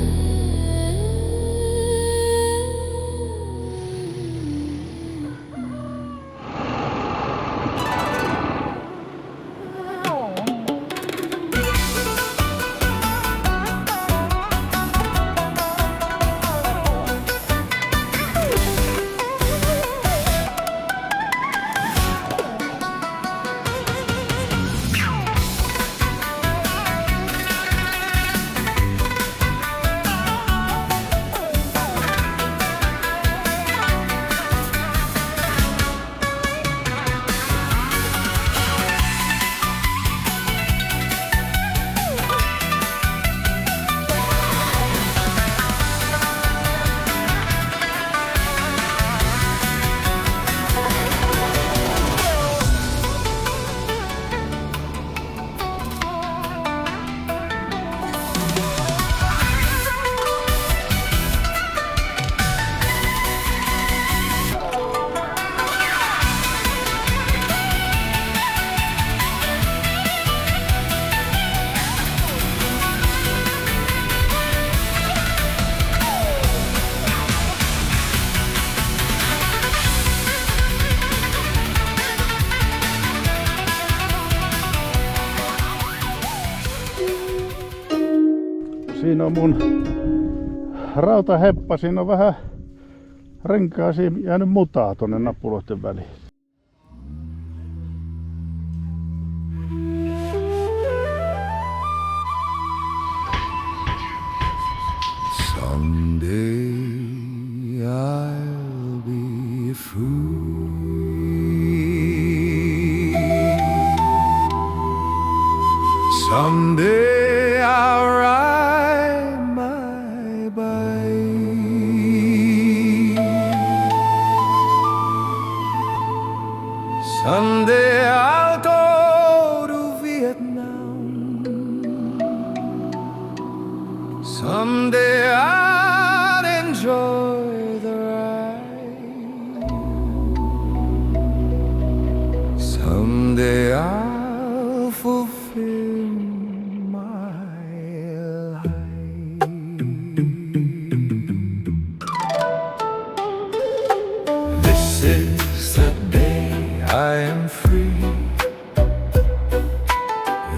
Siinä on mun rautaheppa. Siinä on vähän renkaisiin jäänyt mutaa tonne nappuloiden väliin. Someday I'll be free. Someday I'll ride my bike. Someday I'll go to Vietnam. Someday I'll enjoy the ride. Someday I'll fulfill my life. This is the day I am free.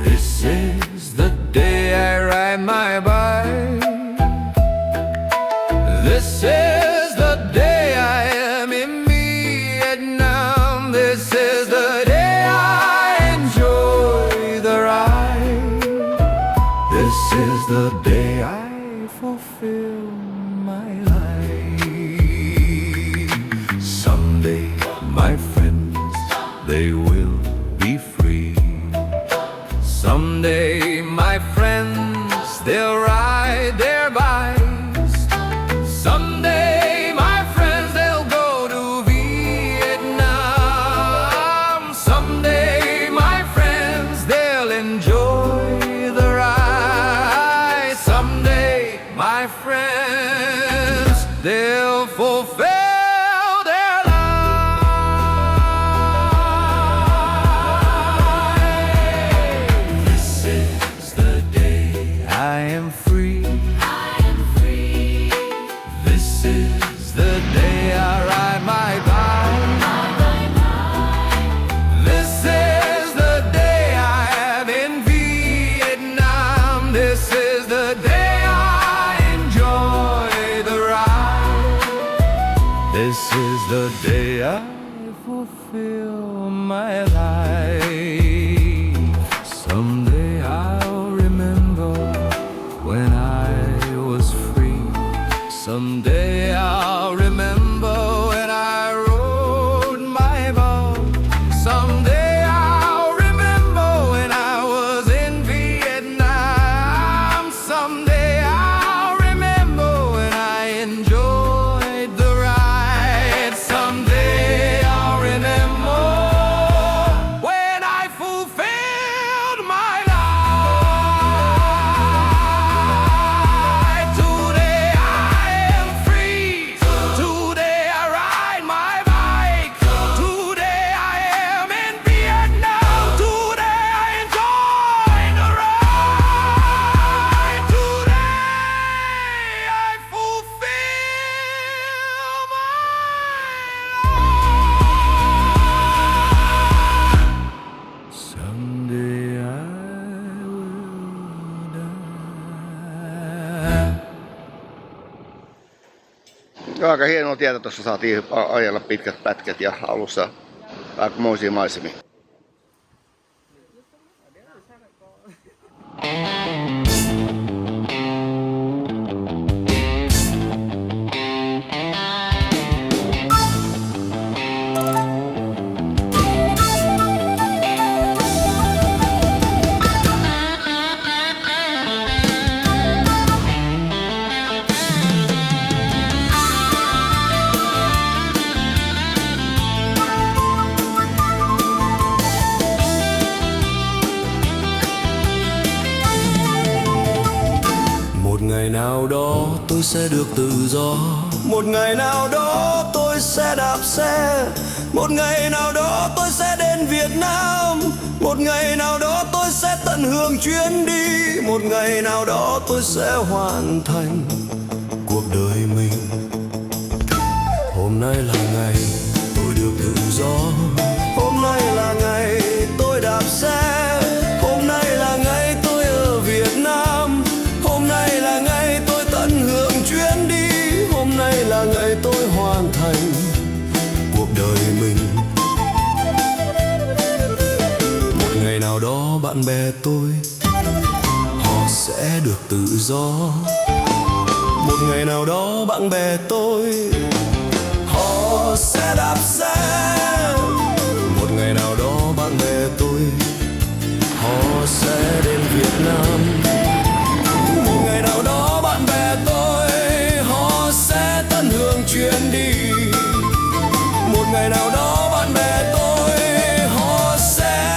This is the day I ride my bike. This is the day I am in Vietnam. This is the day I enjoy the ride. This is the day I fulfill my life. Someday, my friends, they will be free. Someday, my friends, they'll ride their bikes. Someday, my friends, they'll go to Vietnam. Someday, my friends, they'll enjoy the ride. Someday, my friends, they'll fulfill their life. This is the day I am free. This is the day I ride my bike. This is the day I am in Vietnam. This is the day I enjoy the ride. This is the day I fulfill my life. Someday I'll remember when I was free. Someday I'll remember when I rode my boat. Someday I'll remember when I was in Vietnam. Someday I'll remember when I enjoyed the ride. Someday I'll remember when I fulfilled my life. Today I am free. Today I ride my bike. Today I am in Vietnam. Today I enjoy the ride. Today I fulfill my life. Someday I will die. Aika hienoa tietä tuossa saatiin ajella pitkät pätkät ja alussa aikamoisia maisemia. Một ngày nào đó tôi sẽ được tự do. Một ngày nào đó tôi sẽ đạp xe. Một ngày nào đó tôi sẽ đến Việt Nam. Một ngày nào đó tôi sẽ tận hưởng chuyến đi. Một ngày nào đó tôi sẽ hoàn thành cuộc đời mình. Hôm nay là ngày tôi được tự do. Hôm nay là ngày tôi đạp xe. Hôm nay là ngày tôi ở Việt Nam. Hôm nay là ngày tôi tận hưởng chuyến đi. bạn bè tôi họ sẽ được tự do. Một ngày nào đó bạn bè tôi họ sẽ đạp xe. Một ngày nào đó bạn bè tôi họ sẽ đến Việt Nam. Một ngày nào đó bạn bè tôi họ sẽ tận hưởng chuyến đi. Một ngày nào đó bạn bè tôi họ sẽ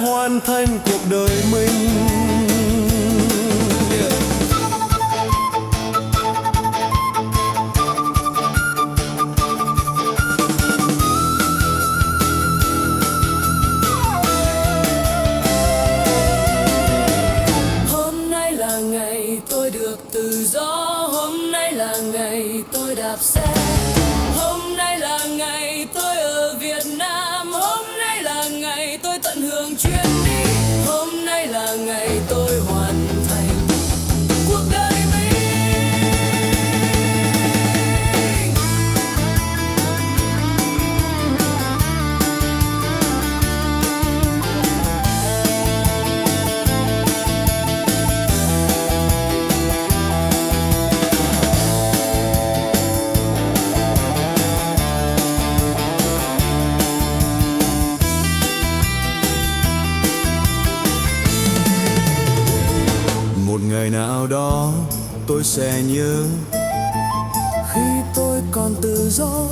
hoàn thành cuộc đời mình. Hôm nay là ngày tôi được tự do. Hôm nay là ngày tôi đạp xe. Hôm nay là ngày tôi ở Việt Nam. Hôm nay là ngày tôi tận hưởng chuyến đi. Hôm nay là ngày tôi hoàn thành cuộc đời mình. Một ngày nào đó tôi sẽ nhớ khi tôi còn tự do.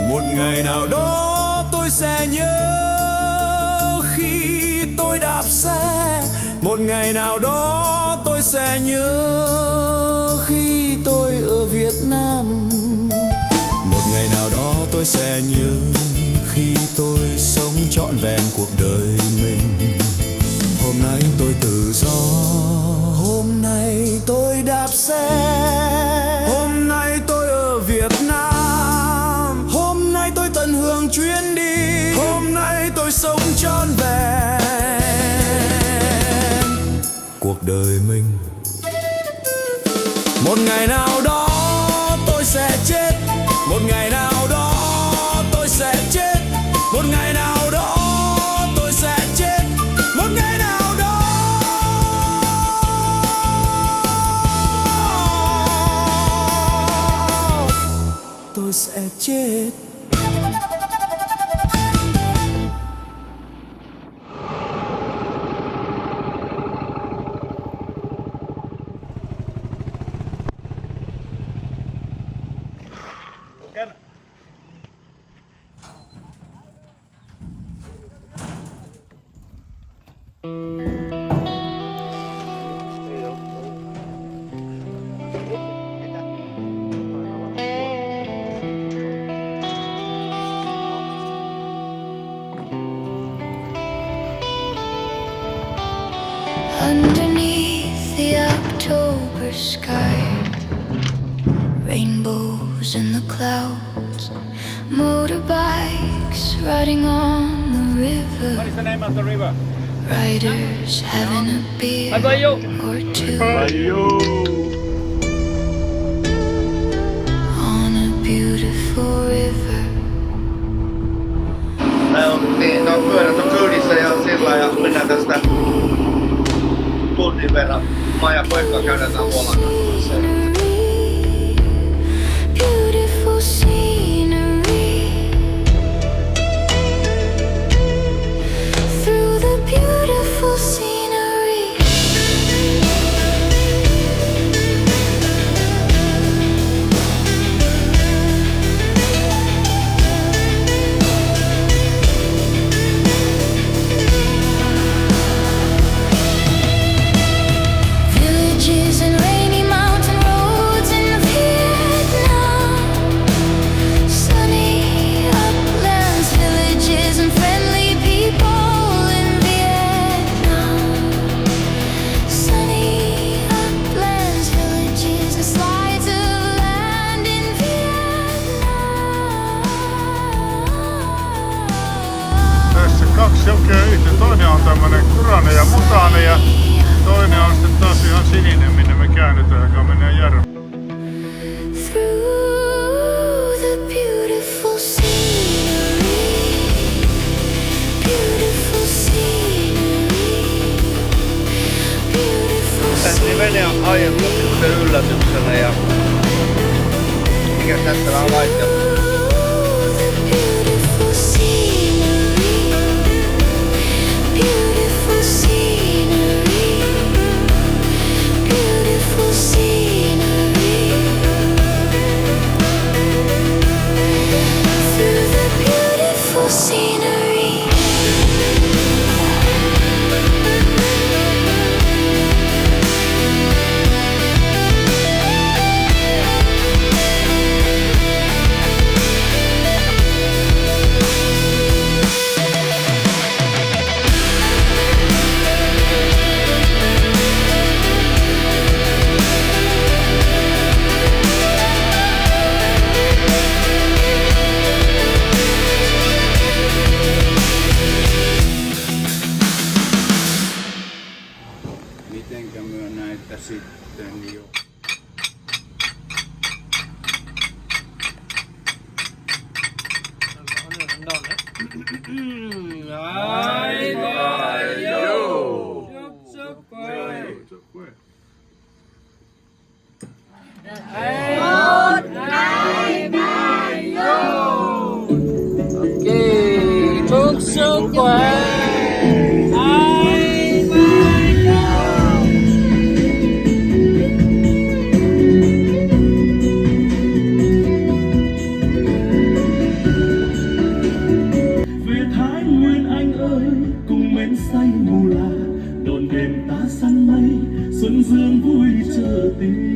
Một ngày nào đó tôi sẽ nhớ khi tôi đạp xe. Một ngày nào đó tôi sẽ nhớ khi tôi ở Việt Nam. Một ngày nào đó tôi sẽ nhớ khi tôi sống trọn vẹn cuộc đời mình. Hôm nay tôi tự do. Hôm nay tôi đạp xe. Hôm nay tôi ở Việt Nam. Hôm nay tôi tận hưởng chuyến đi. Hôm nay tôi sống trọn vẹn cuộc đời mình. Một ngày nào đó tôi sẽ chết. Một ngày nào đó tôi sẽ chết. Một ngày nào đó tôi sẽ chết. Một ngày nào đó tôi sẽ chết. Underneath the October sky, rainbows in the clouds, motorbikes riding on the river. What is the name of the river? Riders having a beer or two on a beautiful river. Niin, no pyörät on kyydissä ja sillä ja mennään tästä tunnin verran majapaikkaa käydään Vuolangan. Beautiful scenery. Through the beautiful scenery. Villages and rainy mountain roads in Vietnam. Sunny uplands, villages and friendly people in Vietnam. Sunny uplands, villages and slides of land in Vietnam. Tässä kaksi jokea yhtä. Toinen on tämmönen Kurane ja Mutane ja toinen on sitten taas ihan sininen, minne me käännytään, joka menee järveen. Through the beautiful scenery, beautiful scenery. Vene on aiemmin sitten yllätyksenä ja mikä tässä on laittanut? Beautiful scenery, beautiful scenery, beautiful scenery. Through the beautiful scenery. Mitenkä myö näitä sitten jo? Chúc sức khỏe. Về Thái Nguyên anh ơi, cùng mến say mù là đồn đền ta săn mây, xuân dương vui chờ tình.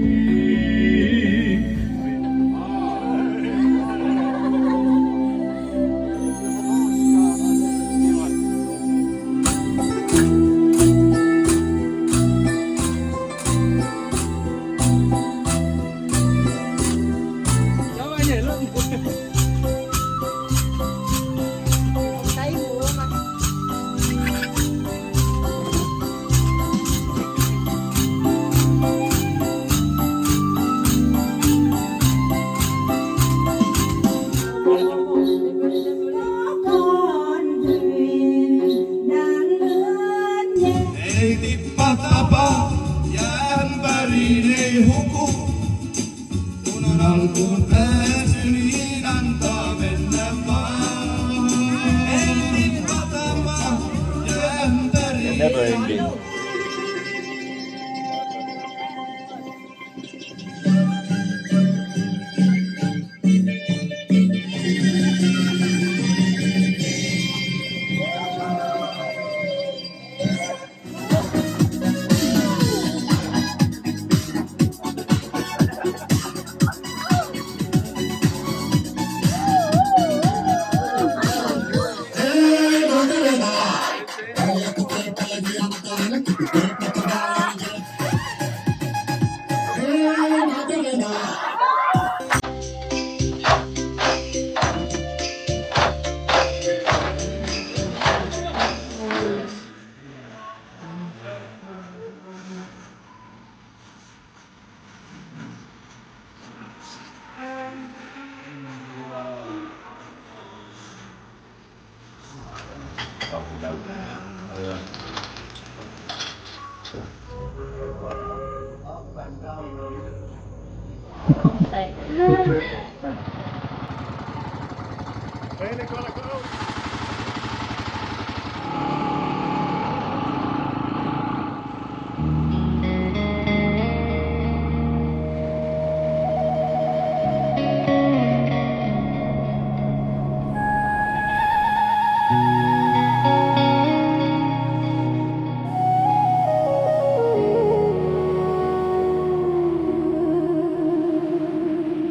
Ei tippa tapa ja ämpäriin ei huku. Kun on alkuun päästy, niin antaa mennä vaan. Ei tippa tapa ja ämpäriin ei huku.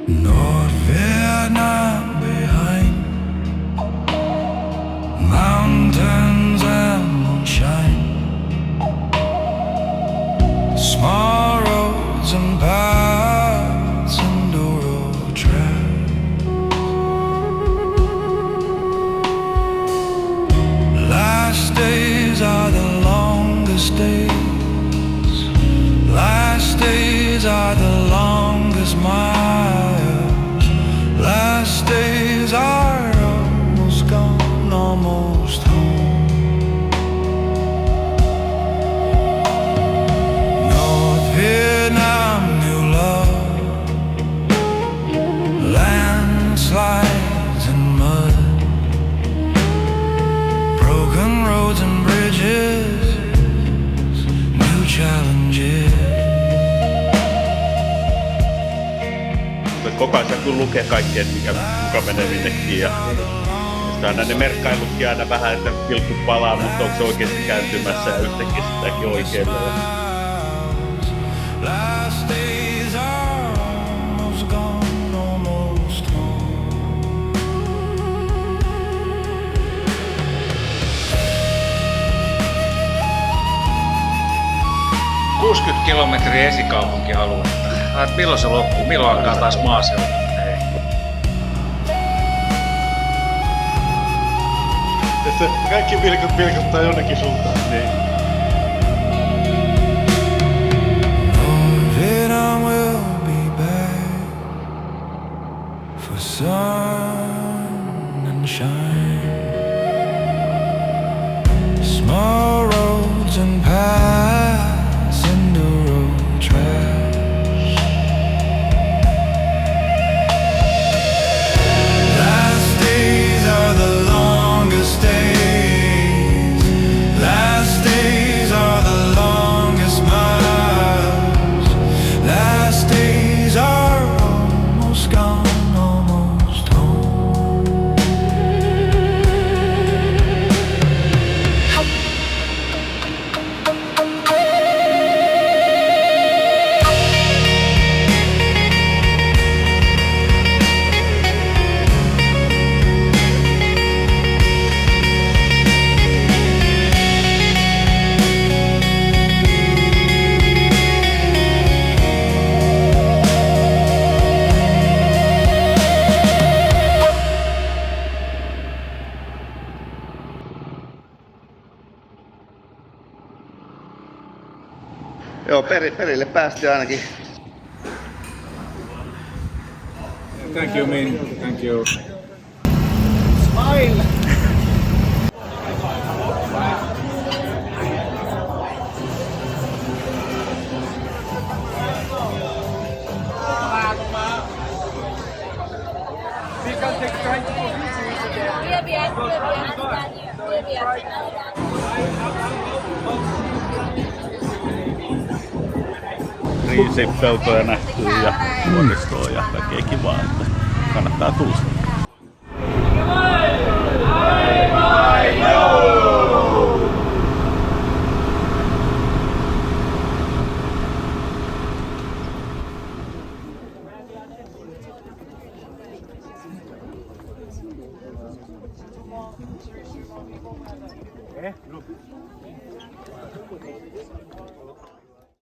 North Vietnam behind, mountains and moonshine, small roads and paths and rural tracks. Last days are the longest days. Last days are the longest miles. Last days are almost gone, almost home. North koko ajan kun lukee kaikkea, mikä menee minnekin. Ja aina ne merkkailutkin aina vähän, että pilkut palaa, mutta onko se oikeasti kääntymässä ja yhtäkkiä sitäkin oikealle. Last days are almost gone, almost home. 60 kilometriä esikaupunkialuetta. Milloin se loppuu? Milloin alkaa taas maaseutu? Että kaikki pilkottaa jonnekin suuntaan. Niin. Then I will be back for sun and shine. Small roads and paths in the road trash. Last days are the longest days. Last days are the longest miles. Last days are almost gone, almost home. Joo, perille päästiin ainakin. Thank you, Min. Thank you. Smile! Riisipeltoja nähtyy ja vuoristoa ja kaikkea kivaa, että kannattaa tulla.